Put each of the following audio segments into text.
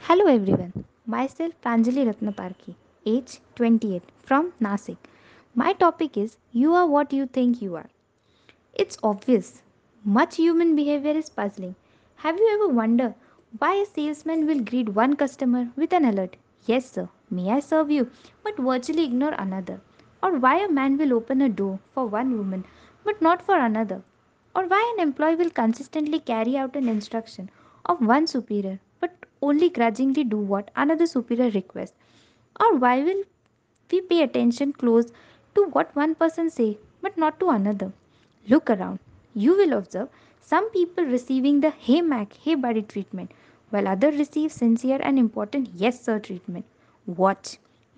Hello everyone, myself Pranjali Ratnaparki, age 28, from Nasik. My topic is You are what you think you are. It's obvious. Much human behavior is puzzling. Have you ever wondered why a salesman will greet one customer with an alert, "Yes, sir, may I serve you?" but virtually ignore another? Or why a man will open a door for one woman but not for another? Or why an employee will consistently carry out an instruction of one superior but only grudgingly do what another superior requests? Or why will we pay attention close to what one person say but not to another? Look around. You will observe some people receiving the "Hey Mac, hey buddy" treatment, while others receive sincere and important "Yes sir" treatment. Watch.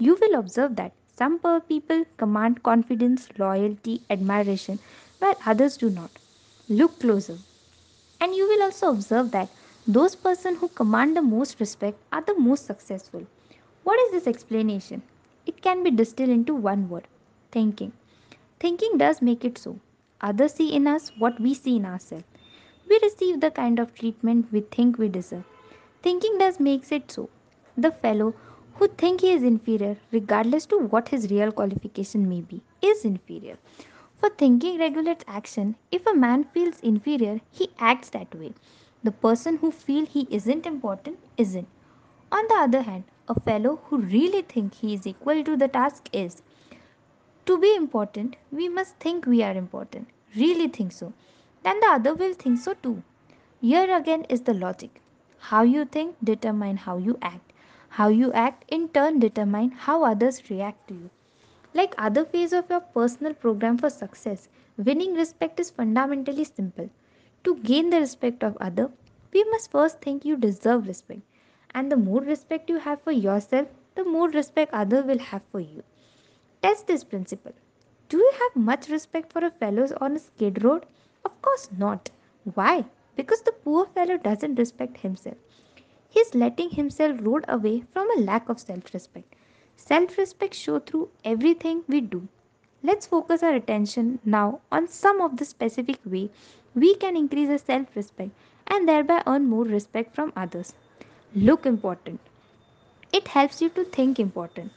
You will observe that some people command confidence, loyalty, admiration, while others do not. Look closer. And you will also observe that those persons who command the most respect are the most successful. What is this explanation? It can be distilled into one word: thinking. Thinking does make it so. Others see in us what we see in ourselves. We receive the kind of treatment we think we deserve. Thinking does makes it so. The fellow who think he is inferior, regardless to what his real qualification may be, is inferior. For thinking regulates action. If a man feels inferior, he acts that way. The person who feels he isn't important isn't. On the other hand, a fellow who really thinks he is equal to the task is. To be important, we must think we are important. Really think so. Then the other will think so too. Here again is the logic. How you think determine how you act. How you act in turn determine how others react to you. Like other phase of your personal program for success, winning respect is fundamentally simple. To gain the respect of other, we must first think you deserve respect. And the more respect you have for yourself, the more respect other will have for you. Test this principle. Do you have much respect for a fellow on a skid road? Of course not. Why? Because the poor fellow doesn't respect himself. He's letting himself rode away from a lack of self respect. Self respect shows through everything we do. Let's focus our attention now on some of the specific way we can increase our self respect and thereby earn more respect from others. Look important. It helps you to think important.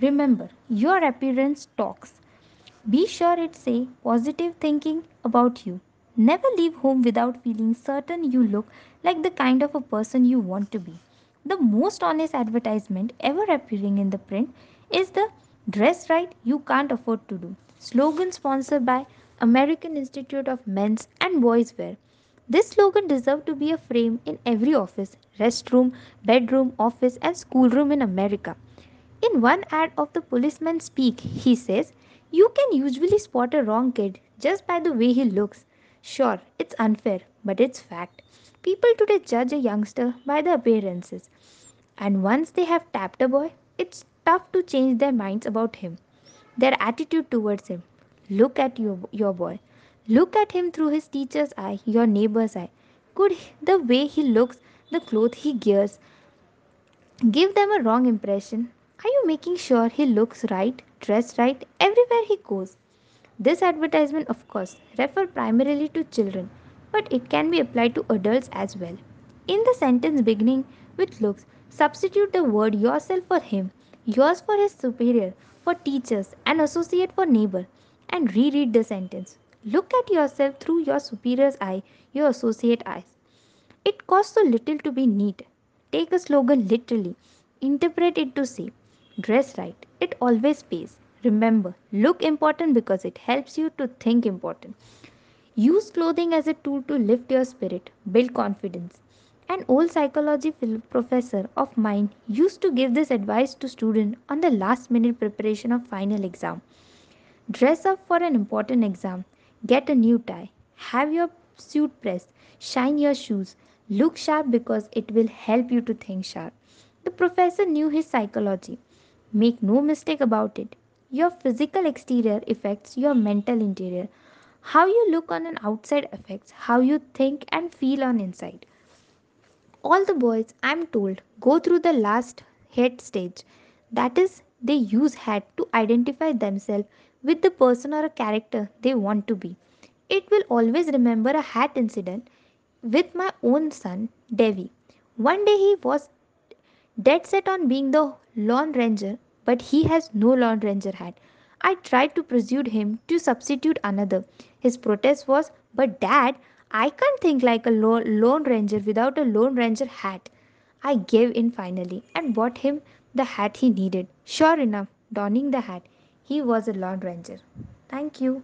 Remember, your appearance talks. Be sure it say positive thinking about you. Never leave home without feeling certain you look like the kind of a person you want to be. The most honest advertisement ever appearing in the print is the "Dress Right You Can't Afford to Do" slogan sponsored by American Institute of Men's and Boys Wear. This slogan deserves to be a frame in every office, restroom, bedroom, office, and schoolroom in America. In one ad of the policeman speak, he says, "You can usually spot a wrong kid just by the way he looks." Sure, it's unfair, but it's fact. People today judge a youngster by the appearances, and once they have tapped a boy, it's tough to change their minds about him, their attitude towards him. Look at your boy. Look at him through his teacher's eye, your neighbor's eye. Could the way he looks, the clothes he wears, give them a wrong impression? Are you making sure he looks right, dressed right everywhere he goes? This advertisement, of course, refer primarily to children, but it can be applied to adults as well. In the sentence beginning with "looks," substitute the word yourself for him, yours for his superior, for teachers, and associate for neighbor, and reread the sentence. Look at yourself through your superior's eye, your associate eyes. It costs so little to be neat. Take a slogan literally. Interpret it to say, "Dress right." It always pays. Remember, look important because it helps you to think important. Use clothing as a tool to lift your spirit, build confidence. An old psychology professor of mine used to give this advice to students on the last minute preparation of final exam. Dress up for an important exam. Get a new tie. Have your suit pressed. Shine your shoes. Look sharp because it will help you to think sharp. The professor knew his psychology. Make no mistake about it. Your physical exterior affects your mental interior. How you look on an outside affects how you think and feel on inside. All the boys, I'm told, go through the last head stage. That is, they use hat to identify themselves with the person or a character they want to be. It will always remember a hat incident with my own son, Devi. One day he was dead set on being the Lone Ranger, but he has no Lone Ranger hat. I tried to persuade him to substitute another. His protest was, "But Dad, I can't think like a Lone Ranger without a Lone Ranger hat." I gave in finally and bought him the hat he needed. Sure enough, donning the hat, he was a Lone Ranger. Thank you.